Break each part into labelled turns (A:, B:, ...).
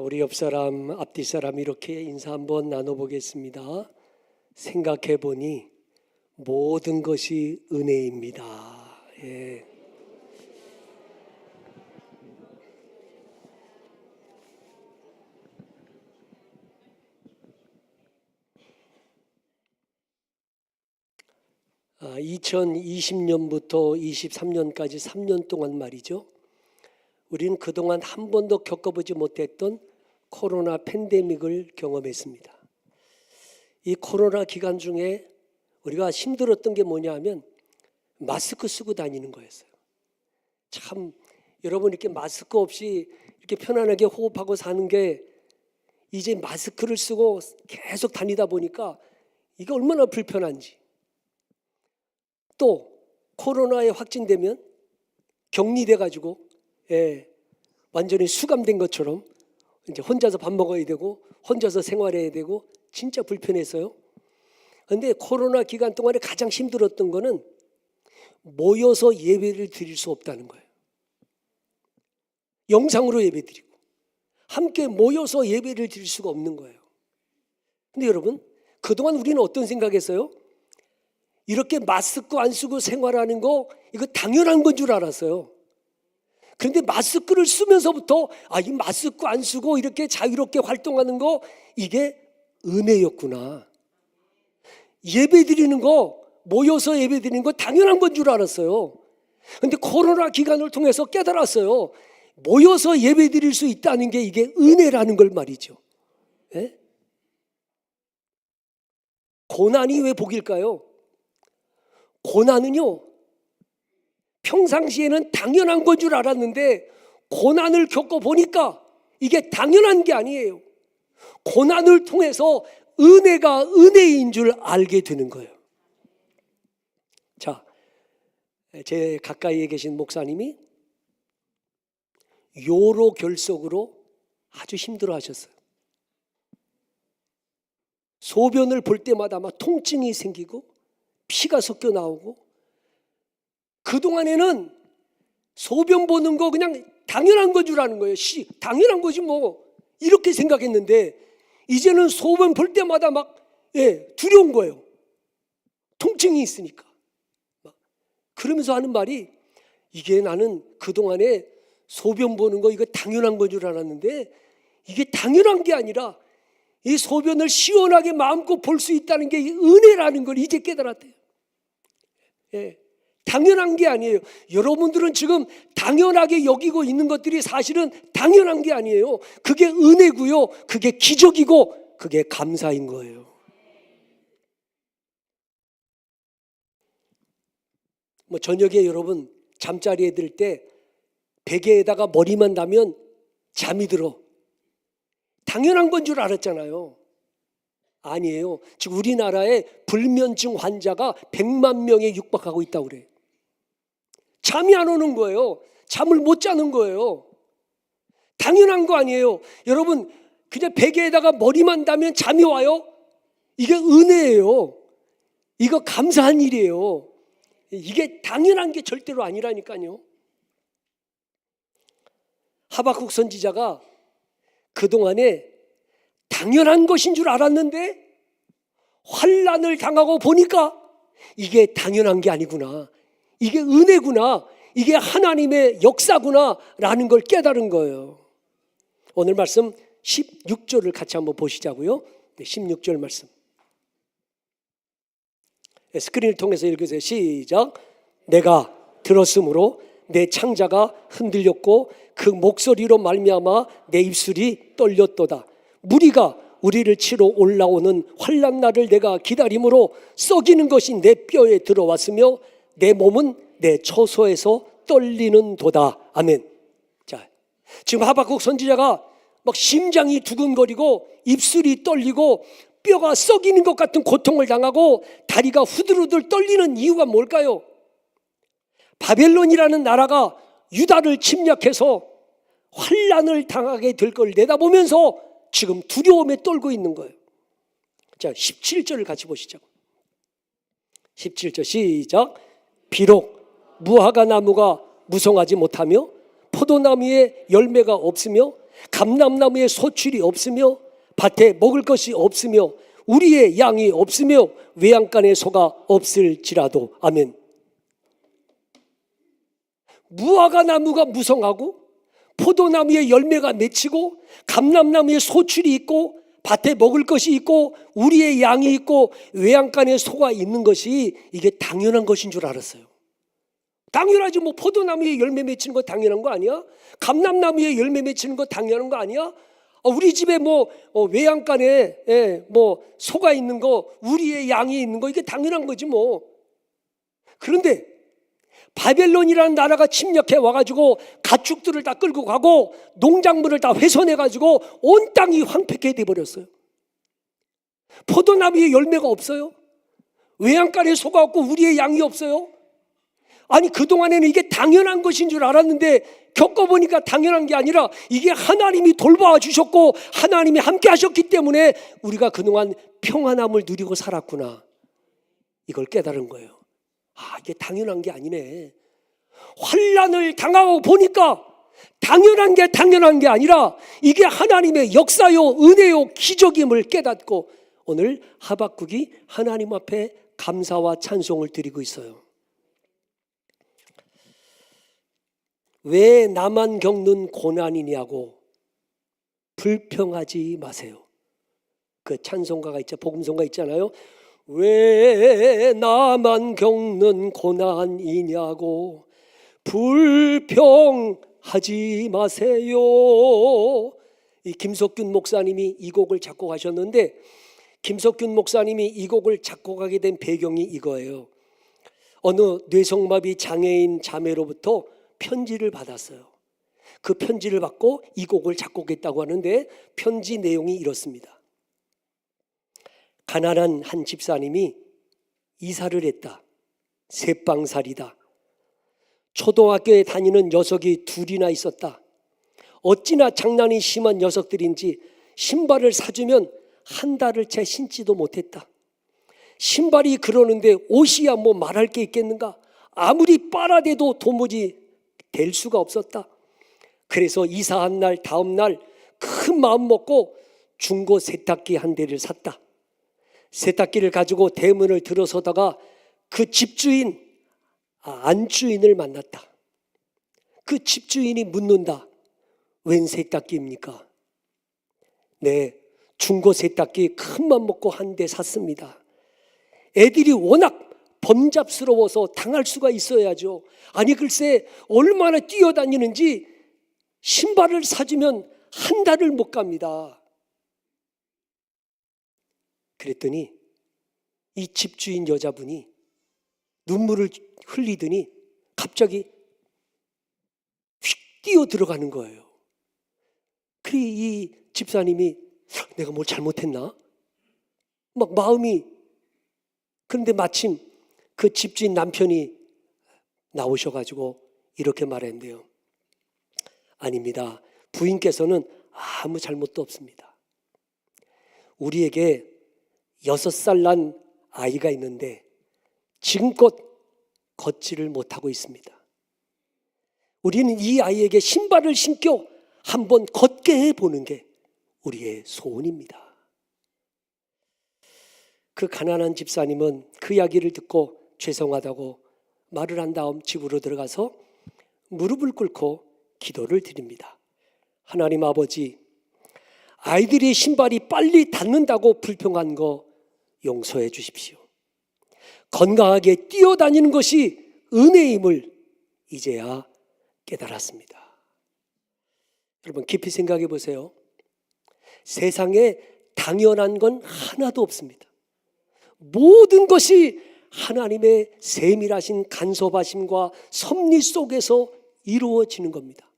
A: 우리 옆 사람, 앞뒤 사람 이렇게 인사 한번 나눠보겠습니다. 생각해 보니 모든 것이 은혜입니다. 예. 아, 2020년부터 23년까지 3년 동안 말이죠. 우리는 그동안 한 번도 겪어보지 못했던 코로나 팬데믹을 경험했습니다. 이 코로나 기간 중에 우리가 힘들었던 게 뭐냐 하면 마스크 쓰고 다니는 거였어요. 참 여러분 이렇게 마스크 없이 이렇게 편안하게 호흡하고 사는 게 이제 마스크를 쓰고 계속 다니다 보니까 이게 얼마나 불편한지. 또 코로나에 확진되면 격리돼 가지고 완전히 수감된 것처럼 이제 혼자서 밥 먹어야 되고 혼자서 생활해야 되고 진짜 불편했어요. 그런데 코로나 기간 동안에 가장 힘들었던 거는 모여서 예배를 드릴 수 없다는 거예요. 영상으로 예배드리고 함께 모여서 예배를 드릴 수가 없는 거예요. 근데 여러분 그동안 우리는 어떤 생각했어요? 이렇게 마스크 안 쓰고 생활하는 거 이거 당연한 건 줄 알았어요. 그런데 마스크를 쓰면서부터 이 마스크 안 쓰고 이렇게 자유롭게 활동하는 거 이게 은혜였구나. 예배 드리는 거 모여서 예배 드리는 거 당연한 건 줄 알았어요. 그런데 코로나 기간을 통해서 깨달았어요. 모여서 예배 드릴 수 있다는 게 이게 은혜라는 걸 말이죠. 예? 고난이 왜 복일까요? 고난은요 평상시에는 당연한 건 줄 알았는데 고난을 겪어보니까 이게 당연한 게 아니에요. 고난을 통해서 은혜가 은혜인 줄 알게 되는 거예요. 자, 제 가까이에 계신 목사님이 요로 결석으로 아주 힘들어 하셨어요. 소변을 볼 때마다 막 통증이 생기고 피가 섞여 나오고 그동안에는 소변 보는 거 그냥 당연한 건 줄 아는 거예요. 당연한 거지 뭐 이렇게 생각했는데 이제는 소변 볼 때마다 막 두려운 거예요. 통증이 있으니까. 그러면서 하는 말이 이게 나는 그동안에 소변 보는 거 이거 당연한 건 줄 알았는데 이게 당연한 게 아니라 이 소변을 시원하게 마음껏 볼 수 있다는 게 은혜라는 걸 이제 깨달았대요. 당연한 게 아니에요. 여러분들은 지금 당연하게 여기고 있는 것들이 사실은 당연한 게 아니에요. 그게 은혜고요. 그게 기적이고 그게 감사인 거예요. 저녁에 여러분 잠자리에 들 때 베개에다가 머리만 닿으면 잠이 들어. 당연한 건 줄 알았잖아요. 아니에요. 지금 우리나라에 불면증 환자가 100만 명에 육박하고 있다고 그래요. 잠이 안 오는 거예요. 잠을 못 자는 거예요. 당연한 거 아니에요. 여러분 그냥 베개에다가 머리만 닿으면 잠이 와요? 이게 은혜예요. 이거 감사한 일이에요. 이게 당연한 게 절대로 아니라니까요. 하박국 선지자가 그동안에 당연한 것인 줄 알았는데 환난을 당하고 보니까 이게 당연한 게 아니구나. 이게 은혜구나. 이게 하나님의 역사구나 라는 걸 깨달은 거예요. 오늘 말씀 16절을 같이 한번 보시자고요. 16절 말씀. 스크린을 통해서 읽으세요. 시작. 내가 들었으므로 내 창자가 흔들렸고 그 목소리로 말미암아 내 입술이 떨렸도다. 무리가 우리를 치러 올라오는 환난 날을 내가 기다림으로 썩이는 것이 내 뼈에 들어왔으며 내 몸은 내 처소에서 떨리는 도다. 아멘. 자, 지금 하박국 선지자가 막 심장이 두근거리고 입술이 떨리고 뼈가 썩이는 것 같은 고통을 당하고 다리가 후들후들 떨리는 이유가 뭘까요? 바벨론이라는 나라가 유다를 침략해서 환난을 당하게 될 걸 내다보면서 지금 두려움에 떨고 있는 거예요. 자, 17절을 같이 보시죠. 17절 시작. 비록 무화과 나무가 무성하지 못하며 포도나무에 열매가 없으며 감람나무에 소출이 없으며 밭에 먹을 것이 없으며 우리의 양이 없으며 외양간에 소가 없을지라도. 아멘. 무화과 나무가 무성하고 포도나무에 열매가 맺히고 감람나무에 소출이 있고 밭에 먹을 것이 있고 우리의 양이 있고 외양간에 소가 있는 것이 이게 당연한 것인 줄 알았어요. 당연하지. 뭐 포도나무에 열매 맺히는 거 당연한 거 아니야? 감람나무에 열매 맺히는 거 당연한 거 아니야? 우리 집에 뭐 외양간에 뭐 소가 있는 거, 우리의 양이 있는 거, 이게 당연한 거지 뭐. 그런데 바벨론이라는 나라가 침략해 와가지고 가축들을 다 끌고 가고 농작물을 다 훼손해가지고 온 땅이 황폐하게 돼버렸어요. 포도나무에 열매가 없어요. 외양간에 소가 없고 우리의 양이 없어요. 아니, 그동안에는 이게 당연한 것인 줄 알았는데 겪어보니까 당연한 게 아니라 이게 하나님이 돌봐 주셨고 하나님이 함께 하셨기 때문에 우리가 그동안 평안함을 누리고 살았구나, 이걸 깨달은 거예요. 이게 당연한 게 아니네. 환난을 당하고 보니까 당연한 게 아니라 이게 하나님의 역사요, 은혜요, 기적임을 깨닫고 오늘 하박국이 하나님 앞에 감사와 찬송을 드리고 있어요. 왜 나만 겪는 고난이냐고 불평하지 마세요. 그 찬송가가 있죠, 복음송가 있잖아요. 왜 나만 겪는 고난이냐고 불평하지 마세요. 이 김석균 목사님이 이 곡을 작곡하셨는데, 김석균 목사님이 이 곡을 작곡하게 된 배경이 이거예요. 어느 뇌성마비 장애인 자매로부터 편지를 받았어요. 그 편지를 받고 이 곡을 작곡했다고 하는데 편지 내용이 이렇습니다. 가난한 한 집사님이 이사를 했다. 새빵살이다. 초등학교에 다니는 녀석이 둘이나 있었다. 어찌나 장난이 심한 녀석들인지 신발을 사주면 한 달을 채 신지도 못했다. 신발이 그러는데 옷이야 뭐 말할 게 있겠는가. 아무리 빨아대도 도무지 될 수가 없었다. 그래서 이사한 날 다음 날 큰 마음 먹고 중고 세탁기 한 대를 샀다. 세탁기를 가지고 대문을 들어서다가 그 집주인, 안주인을 만났다. 그 집주인이 묻는다. 웬 세탁기입니까? 네, 중고 세탁기 큰 맘 먹고 한 대 샀습니다. 애들이 워낙 범잡스러워서 당할 수가 있어야죠. 아니 글쎄 얼마나 뛰어다니는지 신발을 사주면 한 달을 못 갑니다. 그랬더니 이 집주인 여자분이 눈물을 흘리더니 갑자기 휙 뛰어 들어가는 거예요. 그래 이 집사님이 내가 뭘 잘못했나? 막 마음이. 그런데 마침 그 집주인 남편이 나오셔가지고 이렇게 말했는데요. 아닙니다. 부인께서는 아무 잘못도 없습니다. 우리에게 6살 난 아이가 있는데 지금껏 걷지를 못하고 있습니다. 우리는 이 아이에게 신발을 신겨 한번 걷게 해보는 게 우리의 소원입니다. 그 가난한 집사님은 그 이야기를 듣고 죄송하다고 말을 한 다음 집으로 들어가서 무릎을 꿇고 기도를 드립니다. 하나님 아버지, 아이들이 신발이 빨리 닳는다고 불평한 거 용서해 주십시오. 건강하게 뛰어다니는 것이 은혜임을 이제야 깨달았습니다. 여러분 깊이 생각해 보세요. 세상에 당연한 건 하나도 없습니다. 모든 것이 하나님의 세밀하신 간섭하심과 섭리 속에서 이루어지는 겁니다.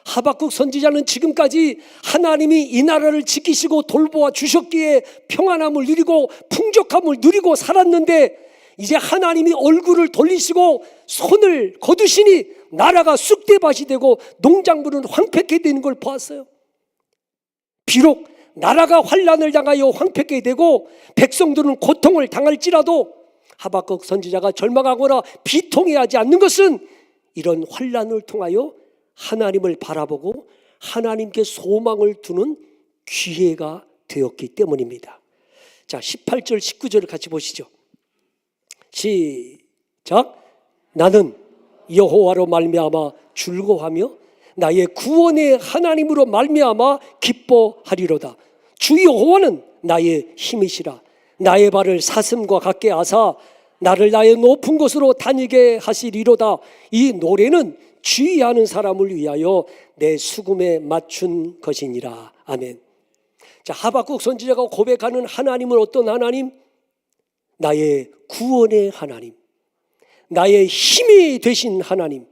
A: 하박국 선지자는 지금까지 하나님이 이 나라를 지키시고 돌보아 주셨기에 평안함을 누리고 풍족함을 누리고 살았는데 이제 하나님이 얼굴을 돌리시고 손을 거두시니 나라가 쑥대밭이 되고 농작물은 황폐하게 되는 걸 보았어요. 비록 나라가 환난을 당하여 황폐하게 되고 백성들은 고통을 당할지라도 하박국 선지자가 절망하거나 비통해하지 않는 것은 이런 환난을 통하여 하나님을 바라보고 하나님께 소망을 두는 기회가 되었기 때문입니다. 자, 18절 19절을 같이 보시죠. 시작. 나는 여호와로 말미암아 즐거워하며 나의 구원의 하나님으로 말미암아 기뻐하리로다. 주 여호와는 나의 힘이시라. 나의 발을 사슴과 같게 하사 나를 나의 높은 곳으로 다니게 하시리로다. 이 노래는 주의하는 사람을 위하여 내 수금에 맞춘 것이니라. 아멘. 자, 하박국 선지자가 고백하는 하나님은 어떤 하나님? 나의 구원의 하나님, 나의 힘이 되신 하나님.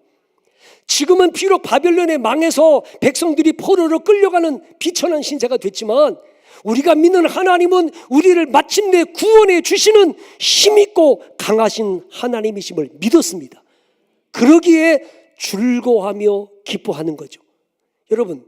A: 지금은 비록 바벨론에 망해서 백성들이 포로로 끌려가는 비천한 신세가 됐지만 우리가 믿는 하나님은 우리를 마침내 구원해 주시는 힘있고 강하신 하나님이심을 믿었습니다. 그러기에 즐거워하며 기뻐하는 거죠. 여러분,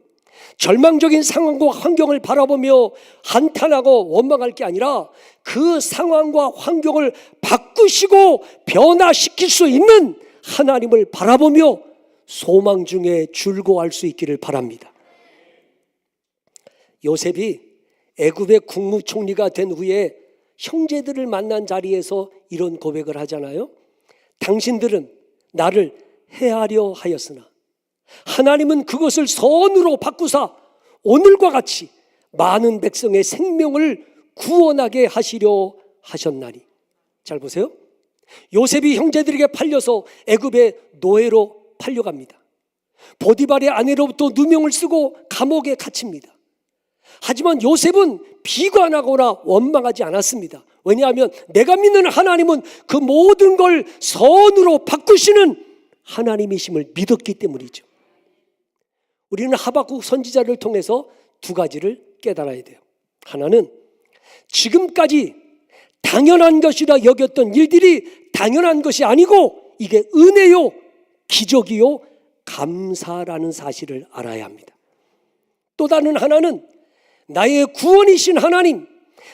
A: 절망적인 상황과 환경을 바라보며 한탄하고 원망할 게 아니라 그 상황과 환경을 바꾸시고 변화시킬 수 있는 하나님을 바라보며 소망 중에 즐거워할 수 있기를 바랍니다. 요셉이 애굽의 국무총리가 된 후에 형제들을 만난 자리에서 이런 고백을 하잖아요. 당신들은 나를 해하려 하였으나 하나님은 그것을 선으로 바꾸사 오늘과 같이 많은 백성의 생명을 구원하게 하시려 하셨나니. 잘 보세요. 요셉이 형제들에게 팔려서 애굽의 노예로 팔려갑니다. 보디발의 아내로부터 누명을 쓰고 감옥에 갇힙니다. 하지만 요셉은 비관하거나 원망하지 않았습니다. 왜냐하면 내가 믿는 하나님은 그 모든 걸 선으로 바꾸시는 하나님이심을 믿었기 때문이죠. 우리는 하박국 선지자를 통해서 두 가지를 깨달아야 돼요. 하나는 지금까지 당연한 것이라 여겼던 일들이 당연한 것이 아니고 이게 은혜요, 기적이요, 감사라는 사실을 알아야 합니다. 또 다른 하나는 나의 구원이신 하나님,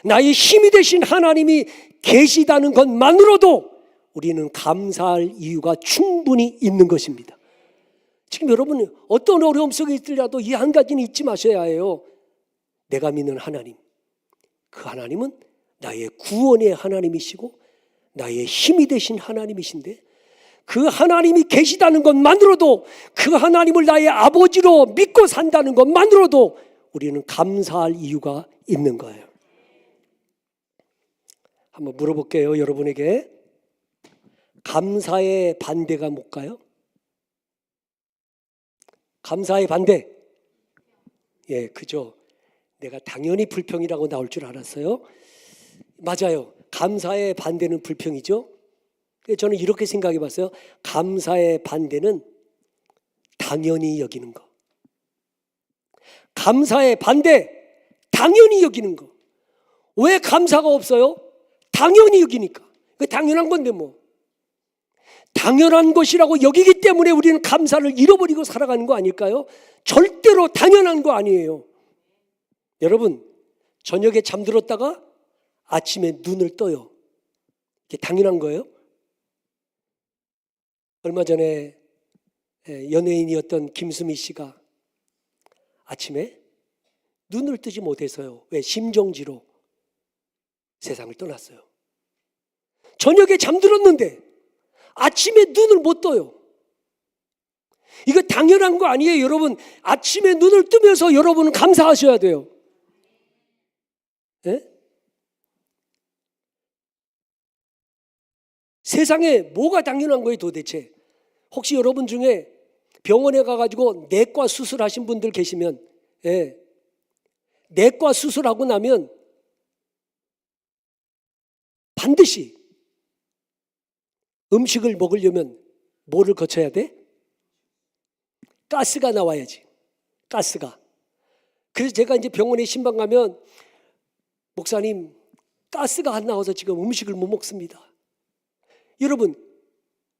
A: 나의 힘이 되신 하나님이 계시다는 것만으로도 우리는 감사할 이유가 충분히 있는 것입니다. 지금 여러분 어떤 어려움 속에 있더라도 이 한 가지는 잊지 마셔야 해요. 내가 믿는 하나님, 그 하나님은 나의 구원의 하나님이시고 나의 힘이 되신 하나님이신데 그 하나님이 계시다는 것만으로도, 그 하나님을 나의 아버지로 믿고 산다는 것만으로도 우리는 감사할 이유가 있는 거예요. 한번 물어볼게요. 여러분에게 감사의 반대가 뭘까요? 감사의 반대. 예, 그죠. 내가 당연히 불평이라고 나올 줄 알았어요. 맞아요. 감사의 반대는 불평이죠. 저는 이렇게 생각해 봤어요. 감사의 반대는 당연히 여기는 거. 감사의 반대, 당연히 여기는 거. 왜 감사가 없어요? 당연히 여기니까. 그 당연한 건데 뭐. 당연한 것이라고 여기기 때문에 우리는 감사를 잃어버리고 살아가는 거 아닐까요? 절대로 당연한 거 아니에요. 여러분, 저녁에 잠들었다가 아침에 눈을 떠요. 이게 당연한 거예요? 얼마 전에 연예인이었던 김수미 씨가 아침에 눈을 뜨지 못해서요. 왜? 심정지로 세상을 떠났어요. 저녁에 잠들었는데 아침에 눈을 못 떠요. 이거 당연한 거 아니에요, 여러분. 아침에 눈을 뜨면서 여러분은 감사하셔야 돼요. 네? 세상에 뭐가 당연한 거예요, 도대체? 혹시 여러분 중에 병원에 가가지고 내과 수술하신 분들 계시면, 예, 내과 수술하고 나면 반드시 음식을 먹으려면 뭐를 거쳐야 돼? 가스가 나와야지. 가스가. 그래서 제가 이제 병원에 신방 가면 목사님, 가스가 안 나와서 지금 음식을 못 먹습니다. 여러분,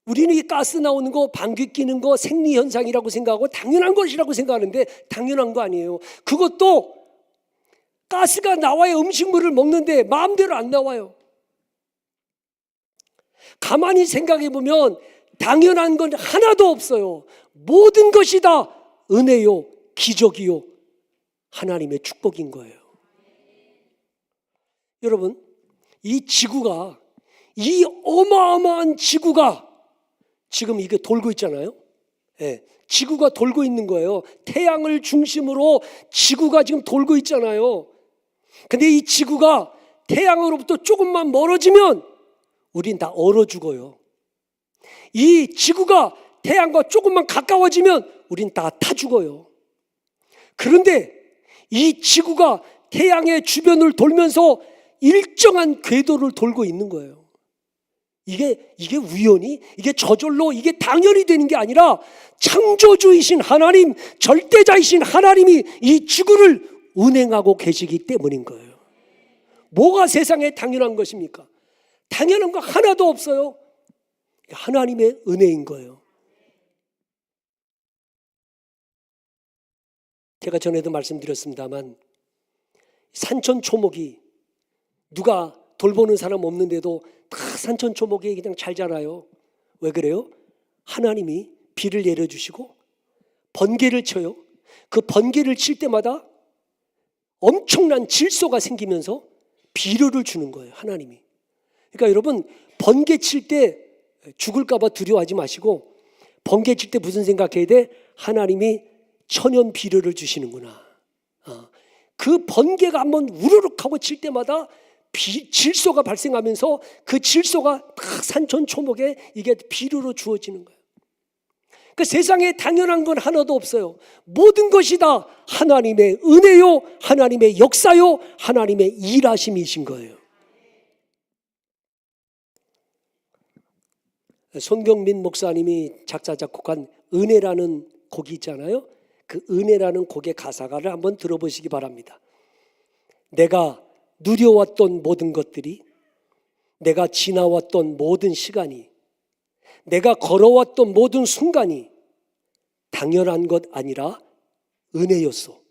A: 우리는 이 가스 나오는 거, 방귀 뀌는 거 생리현상이라고 생각하고 당연한 것이라고 생각하는데 당연한 거 아니에요. 그것도 가스가 나와야 음식물을 먹는데 마음대로 안 나와요. 가만히 생각해 보면 당연한 건 하나도 없어요. 모든 것이 다 은혜요, 기적이요 하나님의 축복인 거예요. 여러분, 이 지구가, 이 어마어마한 지구가 지금 이게 돌고 있잖아요. 예, 지구가 돌고 있는 거예요. 태양을 중심으로 지구가 지금 돌고 있잖아요. 근데 이 지구가 태양으로부터 조금만 멀어지면 우린 다 얼어 죽어요. 이 지구가 태양과 조금만 가까워지면 우린 다 타 죽어요. 그런데 이 지구가 태양의 주변을 돌면서 일정한 궤도를 돌고 있는 거예요. 이게 우연히, 이게 저절로, 이게 당연히 되는 게 아니라 창조주이신 하나님, 절대자이신 하나님이 이 지구를 운행하고 계시기 때문인 거예요. 뭐가 세상에 당연한 것입니까? 당연한 거 하나도 없어요. 하나님의 은혜인 거예요. 제가 전에도 말씀드렸습니다만 산천초목이 누가 돌보는 사람 없는데도 다 산천초목이 그냥 잘 자라요. 왜 그래요? 하나님이 비를 내려주시고 번개를 쳐요. 그 번개를 칠 때마다 엄청난 질소가 생기면서 비료를 주는 거예요, 하나님이. 그러니까 여러분, 번개 칠 때 죽을까 봐 두려워하지 마시고 번개 칠 때 무슨 생각해야 돼? 하나님이 천연 비료를 주시는구나. 그 번개가 한번 우르륵 하고 칠 때마다 질소가 발생하면서 그 질소가 다 산천초목에 이게 비료로 주어지는 거예요. 그 세상에 당연한 건 하나도 없어요. 모든 것이 다 하나님의 은혜요, 하나님의 역사요, 하나님의 일하심이신 거예요. 손경민 목사님이 작사 작곡한 은혜라는 곡이 있잖아요. 그 은혜라는 곡의 가사를 한번 들어보시기 바랍니다. 내가 누려왔던 모든 것들이, 내가 지나왔던 모든 시간이, 내가 걸어왔던 모든 순간이 당연한 것 아니라 은혜였소.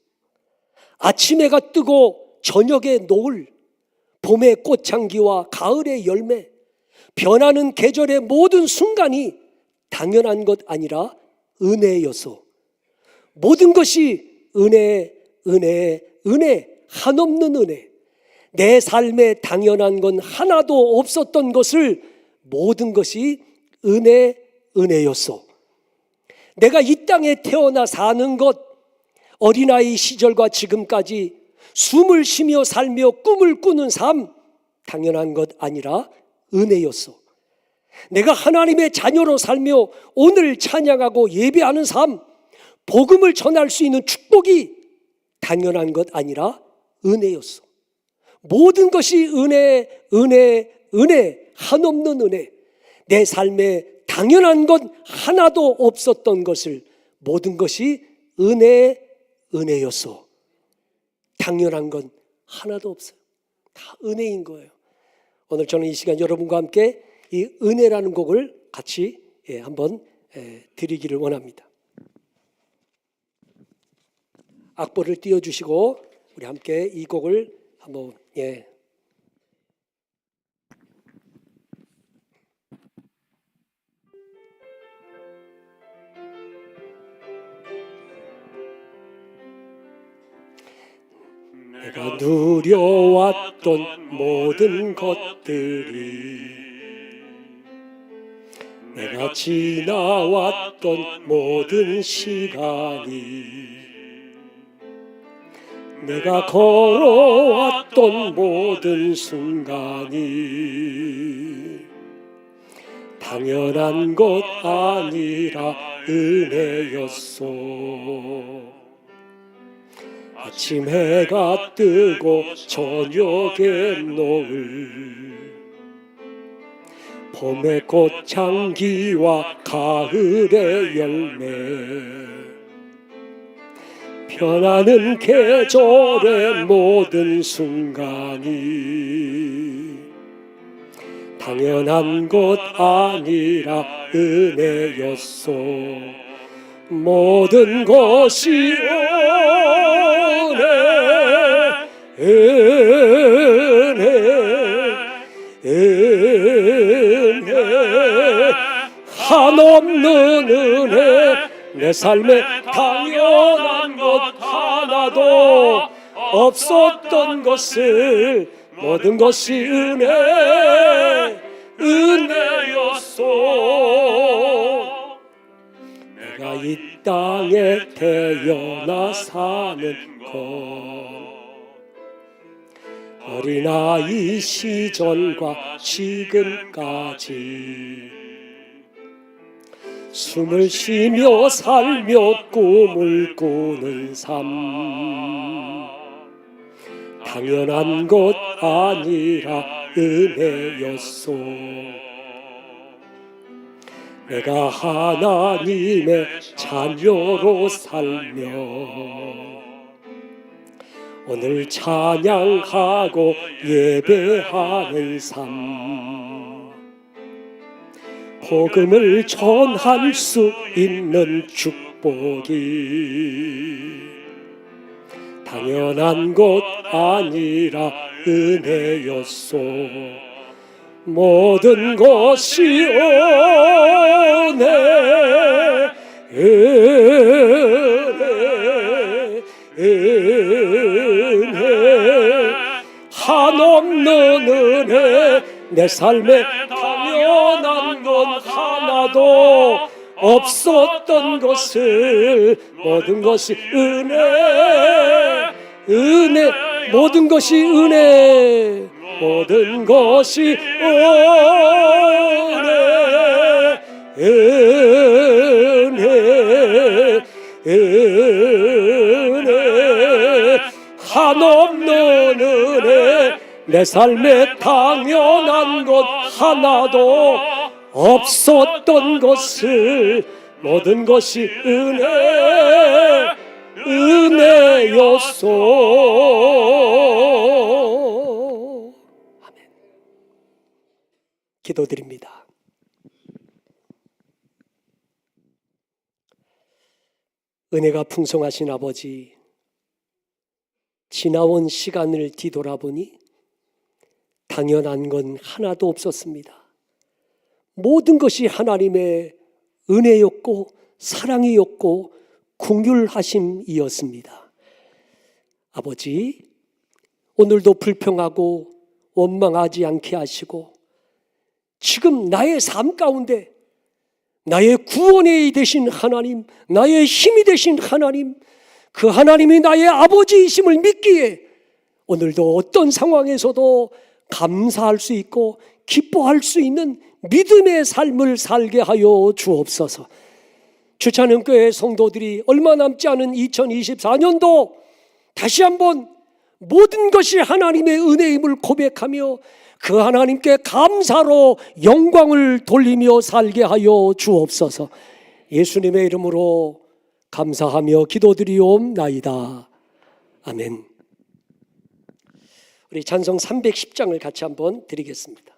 A: 아침 해가 뜨고 저녁에 노을, 봄의 꽃향기와 가을의 열매, 변하는 계절의 모든 순간이 당연한 것 아니라 은혜였소. 모든 것이 은혜, 은혜, 은혜, 한없는 은혜. 내 삶에 당연한 건 하나도 없었던 것을 모든 것이 은혜, 은혜였소. 내가 이 땅에 태어나 사는 것, 어린아이 시절과 지금까지 숨을 쉬며 살며 꿈을 꾸는 삶, 당연한 것 아니라 은혜였소. 내가 하나님의 자녀로 살며 오늘 찬양하고 예배하는 삶, 복음을 전할 수 있는 축복이 당연한 것 아니라 은혜였소. 모든 것이 은혜, 은혜, 은혜, 한없는 은혜. 내 삶에 당연한 것 하나도 없었던 것을 모든 것이 은혜, 은혜였소. 당연한 건 하나도 없어요. 다 은혜인 거예요. 오늘 저는 이 시간 여러분과 함께 이 은혜라는 곡을 같이 한번 드리기를 원합니다. 악보를 띄워주시고 우리 함께 이 곡을 한번 내가 누려왔던 모든 것들이, 내가 지나왔던 모든 시간이, 내가 걸어왔던 모든 순간이 당연한 것 아니라 은혜였소. 아침 해가 뜨고 저녁에 노을, 봄의 꽃향기와 가을의 열매, 변하는 계절의 모든 순간이 당연한 것 아니라 은혜였소. 모든 것이 은혜, 은혜, 한없는 은혜, 내 삶에 당연한 것 하나도 없었던 것을 모든 것이 은혜였소. 내가 이 땅에 태어나 사는 것 어린아이 시절과 지금까지 숨을 쉬며 살며 꿈을 꾸는 삶 당연한 것 아니라 은혜였소. 내가 하나님의 자녀로 살며 오늘 찬양하고 예배하는 삶 복음을 전할 수 있는 축복이 당연한 것 아니라 은혜였소. 모든 것이 은혜 한없는 은혜 내 삶에 당연한 것 하나도 없었던 것을 모든 것이 은혜 모든 것이 은혜 모든 것이 은혜 한없는 은혜 내 삶에 당연한 것 하나도 없었던 것을 모든 것이 은혜였소. 아멘. 기도드립니다. 은혜가 풍성하신 아버지, 지나온 시간을 뒤돌아보니 당연한 건 하나도 없었습니다. 모든 것이 하나님의 은혜였고 사랑이었고 긍휼하심이었습니다. 아버지, 오늘도 불평하고 원망하지 않게 하시고 지금 나의 삶 가운데 나의 구원이 되신 하나님, 나의 힘이 되신 하나님, 그 하나님이 나의 아버지이심을 믿기에 오늘도 어떤 상황에서도 감사할 수 있고 기뻐할 수 있는 믿음의 삶을 살게 하여 주옵소서. 주찬은교회 성도들이 얼마 남지 않은 2024년도 다시 한번 모든 것이 하나님의 은혜임을 고백하며 그 하나님께 감사로 영광을 돌리며 살게 하여 주옵소서. 예수님의 이름으로 감사하며 기도드리옵나이다. 아멘. 우리 찬송 310장을 같이 한번 드리겠습니다.